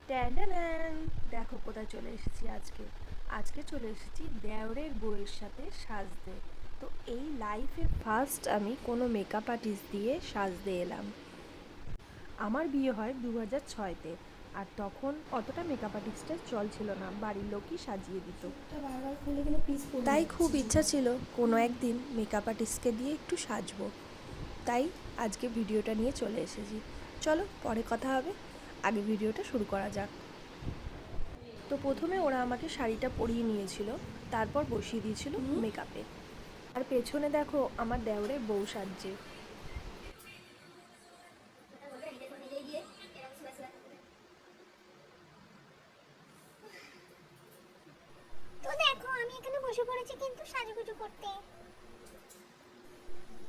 ট্যাডান! দেখো কোথায় চলে এসেছি আজকে। আজকে চলে এসেছি দেওরের বউয়ের সাথে সাজতে। তো এই লাইফে ফার্স্ট আমি কোনো মেকআপ আর্টিস্ট দিয়ে সাজতে এলাম। আমার বিয়ে হয় 2006-তে। আর তখন অতটা মেকআপ আর্টিস্টের চল ছিল না, বাড়ির লোকই সাজিয়ে দিত। তাই খুব ইচ্ছা ছিল কোনো একদিন মেকআপ আর্টিস্টকে দিয়ে একটু সাজবো। তাই আজকে ভিডিওটা নিয়ে চলে এসেছি। চলো পরে কথা হবে, আগে ভিডিওটা শুরু করা যাক। তো প্রথমে ওরা আমাকে শাড়িটা পরিয়ে নিয়েছিল, তারপর বসিয়ে দিয়েছিল মেকআপে। আর পেছনে দেখো আমার দেওরের বউ সাজছে। তো দেখো আমি এখানে বসে পড়েছি কিন্তু সাজুগুজু করতে।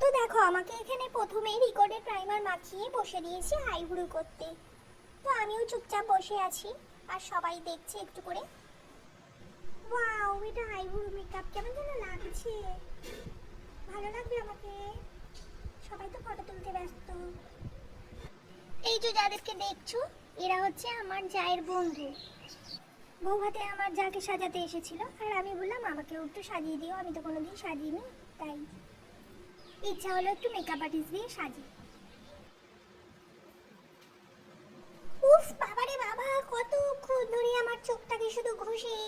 তো দেখো আমাকে এখানে প্রথমেই রিকর্ডের প্রাইমার মাখিয়ে বসে দিয়েছি আইব্রো করতে। তো আমিও চুপচাপ বসে আছি আর সবাই দেখছে একটু করে। ওয়াও, এটা আইব্রো মেকআপ কেমন যেন লাগছে, ভালো লাগবে আমাকে। সবাই তো ফটো তুলতে ব্যস্ত। এই যে যাদেরকে দেখছো এরা হচ্ছে আমার জায়ের বন্ধু। বউ ভাতে আমার যাকে সাজাতে এসেছিল, আর আমি বললাম আমাকেও একটু সাজিয়ে দিও, আমি তো কোনোদিন সাজিনি, তাই ইচ্ছা হলো একটু মেকআপ আর্টিস্ট দিয়ে সাজি। উফ বাবারে বাবা, কতক্ষণ ধরে আমার চোখটাকে শুধু ঘষেই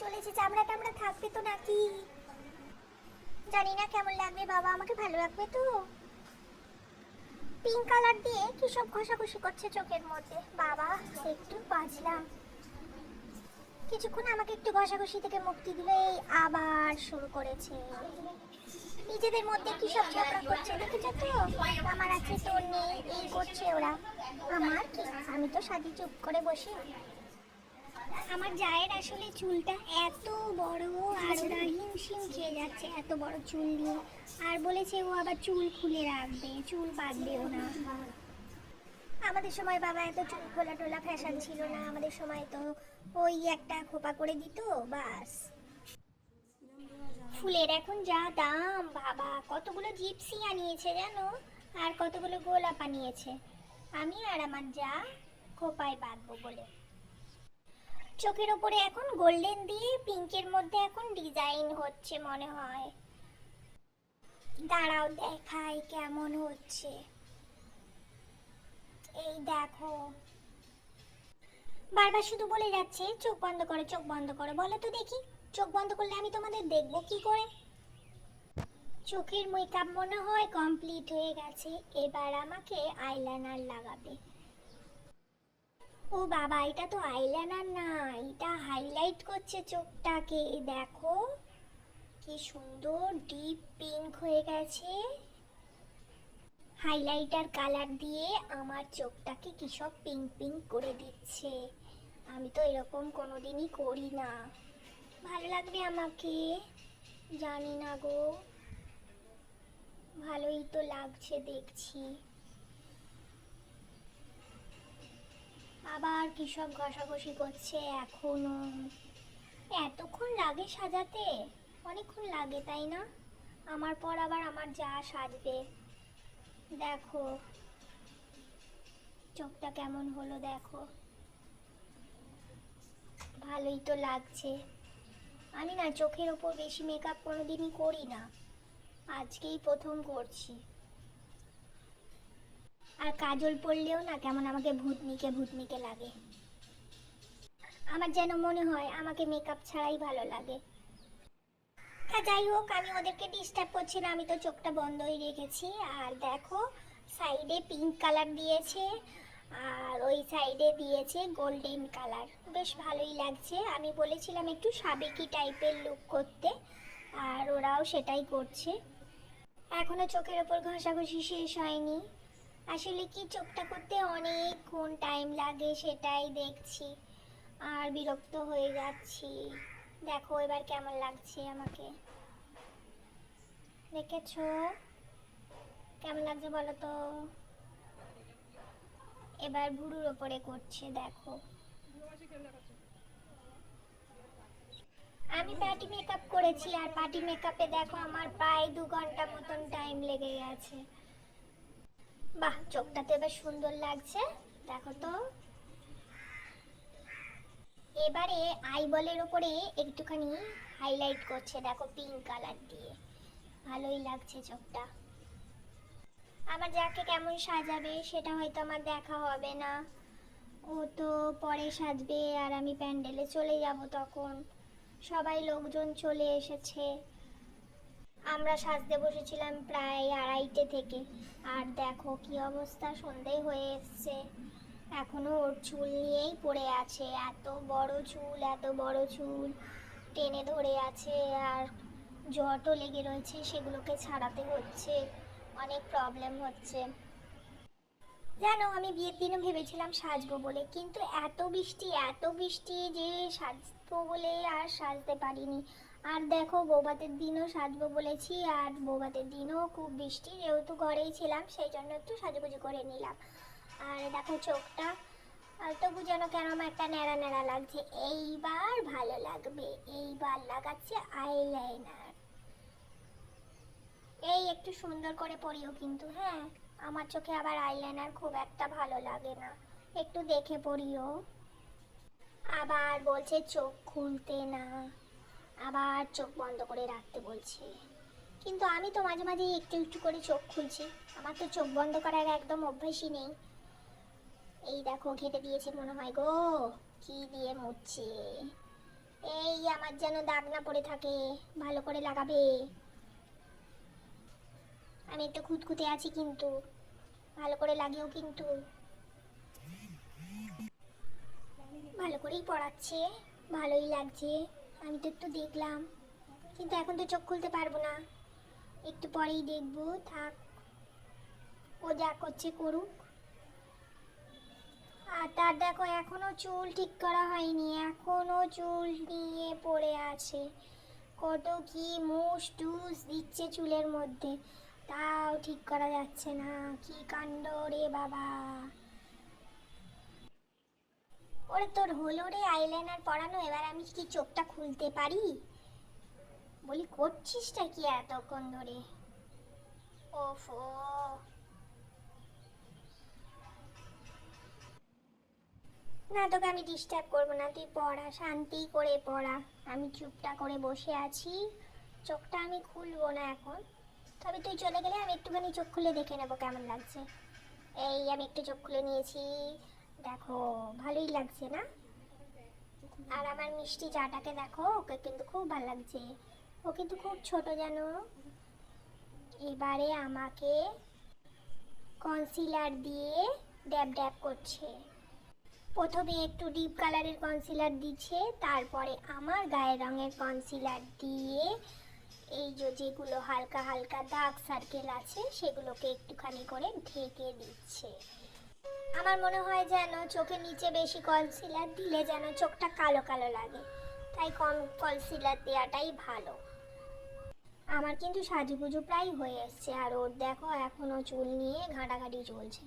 চলেছে, চামড়া টামড়া থাকবে তো নাকি জানি না। কেমন লাগবে বাবা, আমাকে ভালো লাগবে তো? পিঙ্ক কালার দিয়ে কি সব ঘষাঘষি করছে চোখের মধ্যে। বাবা একটু বাজলাম, কিছুক্ষণ আমাকে একটু ঘষাঘষি থেকে মুক্তি দিলে আবার শুরু করেছে। নিজেদের মধ্যে কি সব ঝগড়া করছে দেখেছো তো? আমার আছে তোর নেই, এই করছে ওরা। আমার কি, আমি তো সাজি চুপ করে বসে। আমার জায়ের আসলে চুলটা এত বড়, আর ওরা হিমশিম খেয়ে যাচ্ছে এত বড় চুল নিয়ে। আর বলেছে ও আবার চুল খুলে রাখবে, চুল বাঁধবেও না। আমাদের সময় বাবা এত চুল খোলা টোলা ফ্যাশন ছিল না, আমাদের সময় তো ওই একটা খোপা করে দিত বাস। ফুলের এখন যা দাম বাবা, কতগুলো জিপসি আনিয়েছে জানো, আর কতগুলো গোলাপ আনিয়েছে। আমি আর আমার যা খোপায় বাঁধবো বলে। চোখের ওপরে এখন গোল্ডেন দিয়ে পিঙ্কের মধ্যে এখন ডিজাইন হচ্ছে মনে হয়। দাঁড়াও দেখাই কেমন হচ্ছে। এই দেখো, বারবার শুধু বলে যাচ্ছে চোখ বন্ধ করো চোখ বন্ধ করো, বলো তো দেখি চোখ বন্ধ করলে আমি তোমাদের দেখবো কি করে? চোখের মেকআপ মনে হয় কমপ্লিট হয়ে গেছে, এবার আমাকে আইলাইনার লাগাবে। ও বাবা, এটা তো আইলাইনার না, এটা হাইলাইট করছে চোখটাকে। দেখো কি সুন্দর ডিপ পিঙ্ক হয়ে গেছে। হাইলাইটার কালার দিয়ে আমার চোখটাকে কি সব পিঙ্ক পিঙ্ক করে দিচ্ছে। আমি তো এরকম কোনোদিনই করি না। ভালো লাগবে আমাকে জানি না গো, ভালোই তো লাগছে দেখছি। আবার কি সব ঘষাঘষি করছে এখনো। এতক্ষণ লাগে সাজাতে? অনেকক্ষণ লাগে তাই না? আমার পর আবার আমার যা সাজবে। দেখো চোখটা কেমন হলো, দেখো ভালোই তো লাগছে। আমি না চোখের ওপর বেশি মেকআপ কোনোদিনই করি না, আজকেই প্রথম করছি। আর কাজল পরলেও না কেমন আমাকে ভূতনিকে ভূতনিকে লাগে। আমার যেন মনে হয় আমাকে মেকআপ ছাড়াই ভালো লাগে। যাই হোক, আমি ওদেরকে ডিস্টার্ব করছি না, আমি তো চোখটা বন্ধই রেখেছি। আর দেখো সাইডে পিঙ্ক কালার দিয়েছে, আর ওই সাইডে দিয়েছে গোল্ডেন কালার, বেশ ভালোই লাগছে। আমি বলেছিলাম একটু সাবেকি টাইপের লুক করতে, আর ওরাও সেটাই করছে। এখনো চোখের ওপর ঘষাঘষি শেষ হয়নি। আসলে কি চোখটা করতে অনেকক্ষণ টাইম লাগে সেটাই দেখছি, আর বিরক্ত হয়ে যাচ্ছি। দেখো এবার কেমন লাগছে আমাকে, দেখেছো কেমন লাগছে বলো তো? এবার ভুরুর ওপরে করছে দেখো। আমি পার্টি মেকআপ করেছি, আর পার্টি মেকআপে দেখো আমার প্রায় 2 ঘন্টা মতন টাইম লেগে গেছে। বাহ, চোখটা তো এবার সুন্দর লাগছে, দেখো তো। আইবলের ওপরে একটুখানি হাইলাইট করছে, দেখো পিঙ্ক কালার দিয়ে, ভালোই লাগছে চোখটা। আমার যাকে কেমন সাজাবে সেটা হয়তো আমার দেখা হবে না, ও তো পরে সাজবে আর আমি প্যান্ডেলে চলে যাব। তখন সবাই লোকজন চলে এসেছে, আমরা সাজতে বসেছিলাম প্রায় 2:30 থেকে, আর দেখো কি অবস্থা, সন্ধে হয়ে এসছে, এখনো ওর চুল নিয়েই পড়ে আছে। এত বড় চুল, এত বড় চুল টেনে ধরে আছে, আর জটও লেগে রয়েছে, সেগুলোকে ছাড়াতে হচ্ছে, অনেক প্রবলেম হচ্ছে। জানো, আমি বিয়ের দিনও ভেবেছিলাম সাজবো বলে, কিন্তু এত বৃষ্টি, এত বৃষ্টি যে সাজবো বলে আর সাজতে পারিনি। আর দেখো, বৌভাতের দিনও সাজবো বলেছি, আর বৌভাতের দিনও খুব বৃষ্টি, যেহেতু ঘরেই ছিলাম সেই জন্য একটু সাজুগুজু করে নিলাম। আর দেখো চোখটা, আর তবু যেন কেন আমার একটা ন্যাড়া ন্যাড়া লাগছে। এইবার ভালো লাগবে, এইবার লাগাচ্ছে আইলাইনার। এই একটু সুন্দর করে পরিও কিন্তু, হ্যাঁ, আমার চোখে আবার আইলাইনার খুব একটা ভালো লাগে না, একটু দেখে পরিও। আবার বলছে চোখ খুলতে না, আবার চোখ বন্ধ করে রাখতে বলছে, কিন্তু আমি তো মাঝে মাঝে একটু একটু করে চোখ খুলছি, আমার তো চোখ বন্ধ করার একদম অভ্যাসই নেই। এই দেখো ঘেটে দিয়েছে মনে হয় গো, কি দিয়ে মুছছে। এই আমার যেন দাগ না পড়ে থাকে, ভালো করে লাগাবে। আমি একটু খুঁতখুঁতে আছি কিন্তু, ভালো করে লাগিও কিন্তু। ভালো করেই পড়াচ্ছে, ভালোই লাগছে, আমি তো একটু দেখলাম, কিন্তু এখন তো চোখ খুলতে পারবো না, একটু পরেই দেখবো, থাক, ও যা করছে করুক। আর তার দেখো এখনো চুল ঠিক করা হয়নি, এখনো চুল নিয়ে পড়ে আছে, কত কি মুষ টুস দিচ্ছে চুলের মধ্যে, তাও ঠিক করা যাচ্ছে না, কি কাণ্ড রে বাবা। ওরে তোর হলো রে আইলাইনার পরানো, এবার আমি কি চোখটা খুলতে পারি? বলি করছিসটা কি এতক্ষণ ধরে? ওফো, না তোকে আমি ডিস্টার্ব করবো না, তুই পড়া, শান্তি করে পড়া, আমি চুপটা করে বসে আছি, চোখটা আমি খুলবো না এখন, তবে তুই চলে গেলে আমি একটুখানি চোখ খুলে দেখে নেবো কেমন লাগছে। এই আমি একটু চোখ খুলে নিয়েছি, দেখো ভালোই লাগছে না? আর আমার মিষ্টি চাটাকে দেখো, ওকে কিন্তু খুব ভালো লাগছে, ও কিন্তু খুব ছোট জানো। এবারে আমাকে কনসিলার দিয়ে ড্যাব ড্যাব করছে, প্রথমে একটু ডিপ কালারের কনসিলার দিচ্ছে, তারপরে আমার গায়ের রঙের কনসিলার দিয়ে এই যে যেগুলো হালকা হালকা দাগ সার্কেল আছে সেগুলোকে একটুখানি করে ঢেকে দিচ্ছে। আমার মনে হয় যেন চোখের নিচে বেশি কনসিলার দিলে যেন চোখটা কালো কালো লাগে, তাই কম কনসিলার দেওয়াটাই ভালো। আমার কিন্তু সাজুগুজু প্রায় হয়ে এসছে, আর ওর দেখো এখনো চুল নিয়ে ঘাঁটাঘাঁটি চলছে।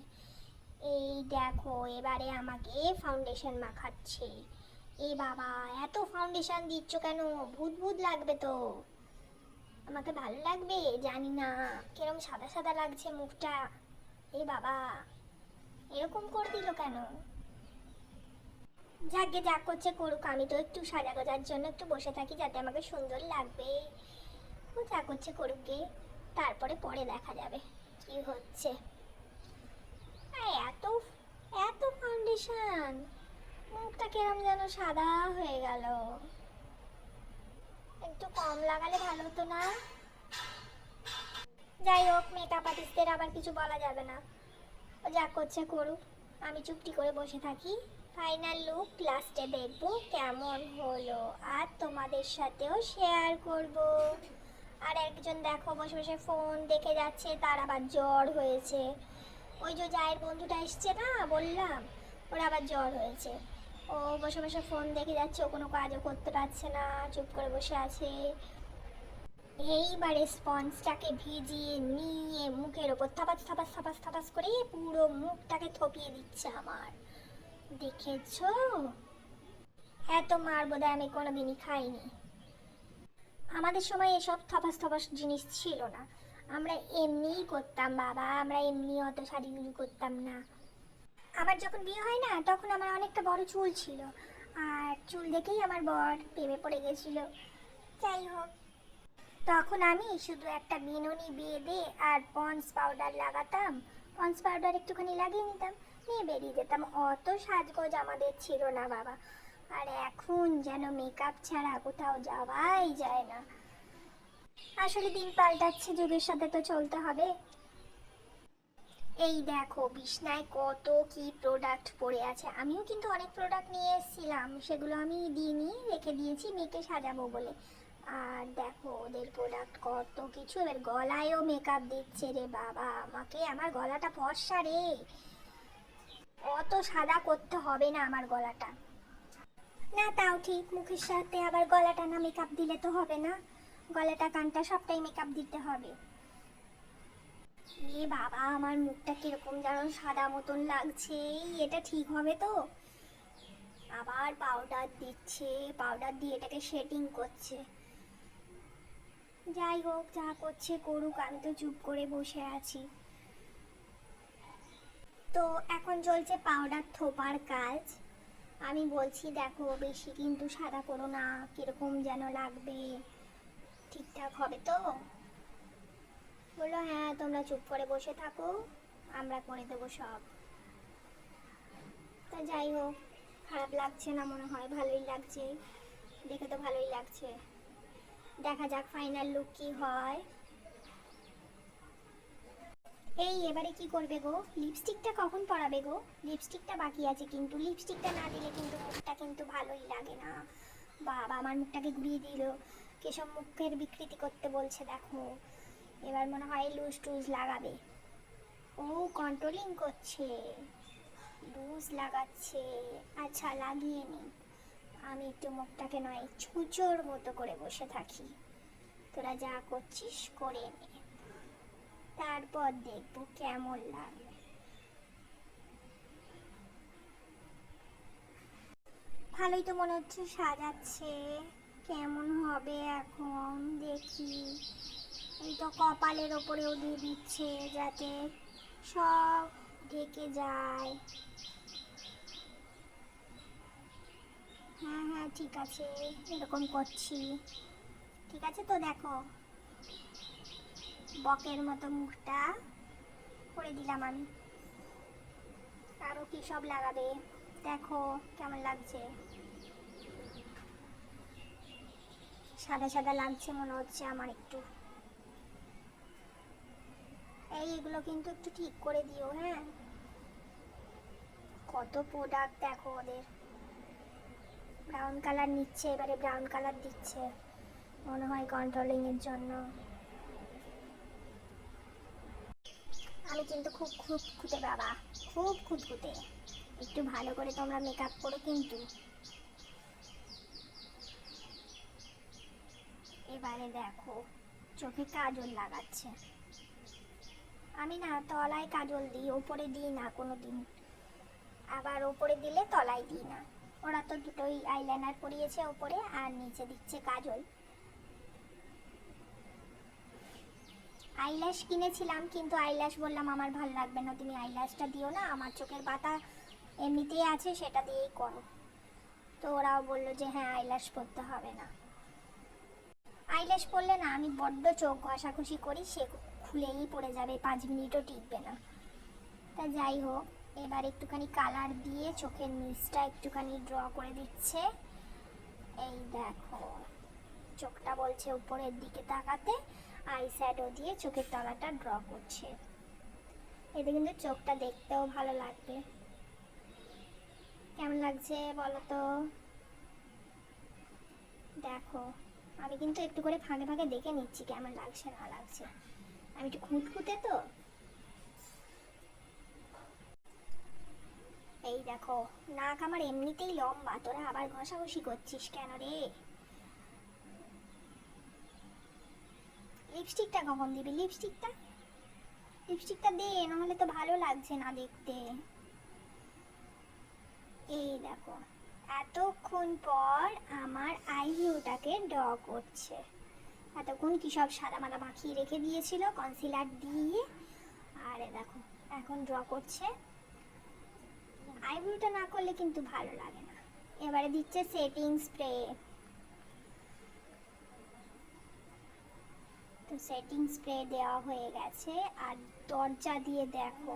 এই দেখো এবারে আমাকে ফাউন্ডেশন মাখাচ্ছে। এ বাবা, এত ফাউন্ডেশন দিচ্ছ কেন? ভূত ভূত লাগবে তো, আমাকে ভালো লাগবে জানি না, কিরম সাদা সাদা লাগছে মুখটা। এ বাবা, এরকম করে দিল কেন? যাকে যা করছে করুক, আমি তো একটু সাজা গোজার জন্য একটু বসে থাকি যাতে আমাকে সুন্দর লাগবে। ও যা করছে করুক গে, তারপরে পরে দেখা যাবে কি হচ্ছে। এত এত ফাউন্ডেশন, মুখটা কিরম যেন সাদা হয়ে গেল, একটু কম লাগালে ভালো হতো না? যাই হোক, মেকআপ আর্টিস্টদের আবার কিছু বলা যাবে না, ও যা করছে করুক, আমি চুপটি করে বসে থাকি। ফাইনাল লুক লাস্টে দেখবো কেমন হলো, আর তোমাদের সাথেও শেয়ার করব। আর একজন দেখো বসে বসে ফোন দেখে যাচ্ছে, তার আবার জ্বর হয়েছে। ওই যে জায়ের বন্ধুটা এসছে না বললাম, ওর আবার জ্বর হয়েছে, ও বসে বসে ফোন দেখে যাচ্ছে, ও কোনো কাজও করতে পারছে না, চুপ করে বসে আছে। এইবারে স্পঞ্জটাকে ভিজিয়ে নিয়ে মুখের ওপর থাপাস থাপাস থাপাস থাপাস করে পুরো মুখটাকে থপিয়ে দিচ্ছে আমার, দেখেছো? এত মার বোধহয় আমি কোনোদিনই খাইনি। আমাদের সময় এসব থপাস থপাস জিনিস ছিল না, আমরা এমনিই করতাম বাবা, আমরা এমনি অত সাজুগুজু করতাম না। আমার যখন বিয়ে হয় না তখন আমার অনেকটা বড় চুল ছিল, আর চুল দেখেই আমার বর প্রেমে পড়ে গেছিল। যাই হোক, তখন আমি শুধু একটা বিনুনি বেঁধে আর পন্স পাউডার লাগাতাম, পন্স পাউডার একটুখানি লাগিয়ে নিতাম, নিয়ে বেরিয়ে যেতাম। অত সাজগোজ আমাদের ছিল না বাবা। আর এখন যেন মেকআপ ছাড়া কোথাও যাওয়াই যায় না। আসলে দিন পাল্টাচ্ছে, যুগের সাথে তো চলতে হবে। এই দেখো বিছনায় কত কি প্রোডাক্ট পড়ে আছে। আমিও কিন্তু অনেক প্রোডাক্ট নিয়ে এসেছিলাম, সেগুলো আমি দিইনি, রেখে দিয়েছি মেয়েকে সাজাবো বলে। আর দেখো ওদের প্রোডাক্ট কত কিছু। এবার গলায়ও মেকআপ দিচ্ছে রে বাবা আমাকে। আমার গলাটা ফর্সা রে, অত সাদা করতে হবে না আমার গলাটা। না তাও ঠিক, মুখের সাথে আবার গলাটা না মেকআপ দিলে তো হবে না। গলাটা কানটা সবটাই মেকআপ দিতে হবে। এ বাবা, আমার মুখটা কিরকম যেন সাদা মতন লাগছে। এটা ঠিক হবে তো? আবার পাউডার দিচ্ছে, পাউডার দিয়ে এটাকে শেডিং করছে। যাই হোক, যা করছে করুক, আমি তো চুপ করে বসে আছি। তো এখন চলছে পাউডার থোপার কাজ। আমি বলছি দেখো বেশি কিন্তু সাদা করো না, কিরকম যেন লাগবে, ঠিকঠাক হবে তো? বললো হ্যাঁ তোমরা চুপ করে বসে থাকো, আমরা করে দেবো সব। তা যাই হোক, খারাপ লাগছে না মনে হয়, ভালোই লাগছে, দেখে তো ভালোই লাগছে। দেখা যাক ফাইনাল লুক কি হয়। এই এবারে কি করবে গো? লিপস্টিকটা কখন পরাবে গো? লিপস্টিকটা বাকি আছে, কিন্তু লিপস্টিকটা না দিলে কিন্তু মুখটা কিন্তু ভালোই লাগে না। বাবা আমার মুখটাকে ঘুরিয়ে দিল, কেসব মুখের বিকৃতি করতে বলছে দেখো। এবার মনে হয় লুজ টুজ লাগাবে। ও কন্ট্রোলিং করছে, লুজ লাগাচ্ছে। আচ্ছা লাগিয়ে নি, আমি একটু মুখটাকে নয় ছুঁচোর মতো করে বসে থাকি। তোরা যা করছিস করে নে, তারপর দেখবো কেমন লাগে। ভালোই তো মনে হচ্ছে সাজাচ্ছে, কেমন হবে এখন দেখি। এই তো কপালের ওপরেও দিয়ে দিচ্ছে যাতে সব ঢেকে যায়। হ্যাঁ হ্যাঁ ঠিক আছে, এরকম করছি। ঠিক আছে তো, দেখো বকের মতো মুখটা করে দিলাম আমি। আরো কি সব লাগাবে দেখো কেমন লাগছে। সাদা সাদা লাগছে মনে হচ্ছে আমার একটু। এগুলো কিন্তু একটু ঠিক করে দিও হ্যাঁ। কত প্রোডাক্ট দেখো ওদের। ব্রাউন কালার নিচ্ছে, এবারে ব্রাউন কালার দিচ্ছে, মনে হয় কন্ট্রোলিং এর জন্য। আমি কিন্তু খুব খুঁতখুঁতে বাবা, খুব খুঁতখুঁতে। একটু ভালো করে তোমরা মেকআপ করো কিন্তু। এবারে দেখো চোখে কাজল লাগাচ্ছে। আমি না তলায় কাজল দিই, ওপরে দিই না কোনো দিন। আবার ওপরে দিলে তলায় দিই না। ওরা তো দুটোই আইলাইনার পরিয়েছে ওপরে, আর নিচে দিচ্ছে কাজল। আইল্যাশ কিনেছিলাম, কিন্তু আইল্যাশ বললাম আমার ভালো লাগবে না, তুমি আইল্যাশটা দিও না, আমার চোখের পাতা এমনিতেই আছে সেটা দিয়েই করো। তো ওরাও বললো যে হ্যাঁ আইল্যাশ করতে হবে না। আইল্যাশ পরলে না আমি বড্ড চোখ ঘষাঘষি করি, সে খুলেই পড়ে যাবে, 5 মিনিটও টিকবে না। তা যাই হোক, এবার একটুখানি কালার দিয়ে চোখের নিচটা একটুখানি ড্র করে দিচ্ছে। এই দেখো চোখটা বলছে উপরের দিকে তাকাতে, আই শ্যাডো দিয়ে চোখের তলাটা ড্র করছে। এতে কিন্তু চোখটা দেখতেও ভালো লাগবে। কেমন লাগছে বলো তো? দেখো আমি কিন্তু একটু করে ফাঁকে ফাঁকে দেখে নিচ্ছি কেমন লাগছে না লাগছে। আমি একটু খুঁতখুঁতে তো। এই দেখো নাক আমার এমনিতেই লম্বা, তোরা আবার ঘষাঘষি করছিস কেন রে? লিপস্টিকটা কখন দিবি? লিপস্টিকটা লিপস্টিকটা দে, নাহলে তো ভালো লাগছে না দেখতে। এই দেখো এতক্ষণ পর আমার আইব্রোটাকে ড্র করছে। এতক্ষণ কি সব সাদা মাদা মাখিয়ে রেখে দিয়েছিল কনসিলার দিয়ে, আর দেখো এখন ড্র করছে। আইব্রোটা না করলে কিন্তু ভালো লাগে না। এবারে দিচ্ছে সেটিং স্প্রে। তো সেটিং স্প্রে দেওয়া হয়ে গেছে। আর দরজা দিয়ে দেখো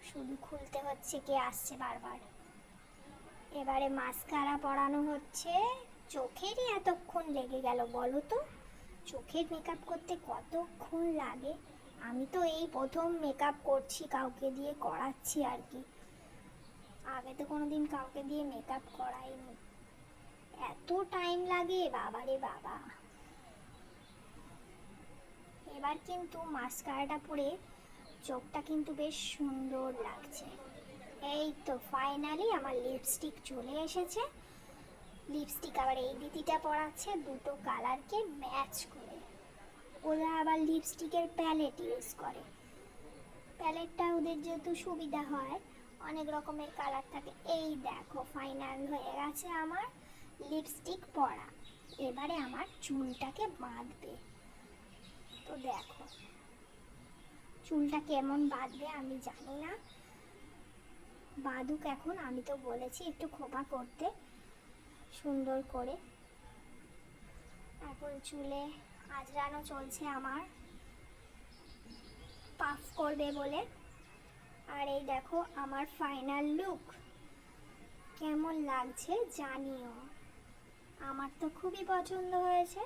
শুধু খুলতে হচ্ছে, কে আসছে বারবার। এবারে মাস্কারা পরানো হচ্ছে। চোখেরই এতক্ষণ লেগে গেল বলো তো, চোখের মেকআপ করতে কতক্ষণ লাগে। আমি তো এই প্রথম মেকআপ করছি, কাউকে দিয়ে করাচ্ছি আর কি। আগে তো কোনোদিন কাউকে দিয়ে মেকআপ করাইনি। এত টাইম লাগে বাবারে বাবা। এবার কিন্তু মাস্কারাটা পরে চোখটা কিন্তু বেশ সুন্দর লাগছে। এই তো ফাইনালি আমার লিপস্টিক চলে এসেছে। লিপস্টিক আবার এই দিদিটা পরাচ্ছে দুটো কালারকে ম্যাচ করে। ওরা আবার লিপস্টিকের প্যালেট ইউজ করে। প্যালেটটা ওদের যেহেতু সুবিধা হয়, অনেক রকমের কালার থাকে। এই দেখো ফাইনাল হয়ে গেছে আমার লিপস্টিক পরা। এবারে আমার চুলটাকে বাঁধবে। তো দেখো চুলটা কেমন বাঁধবে আমি জানি না, বাঁধুক এখন। আমি তো বলেছি একটু খোপা করতে সুন্দর করে। এখন চুলে আজরানো চলছে আমার, পাফ করবে বলে। আর এই দেখো আমার ফাইনাল লুক। কেমন লাগছে জানিও। আমার তো খুবই পছন্দ হয়েছে,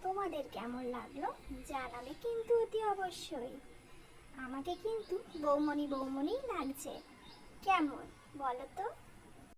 তোমাদের কেমন লাগলো জানাবে কিন্তু অতি অবশ্যই। আমাকে কিন্তু বৌমনি বৌমনি লাগছে। কেমন বলো তো?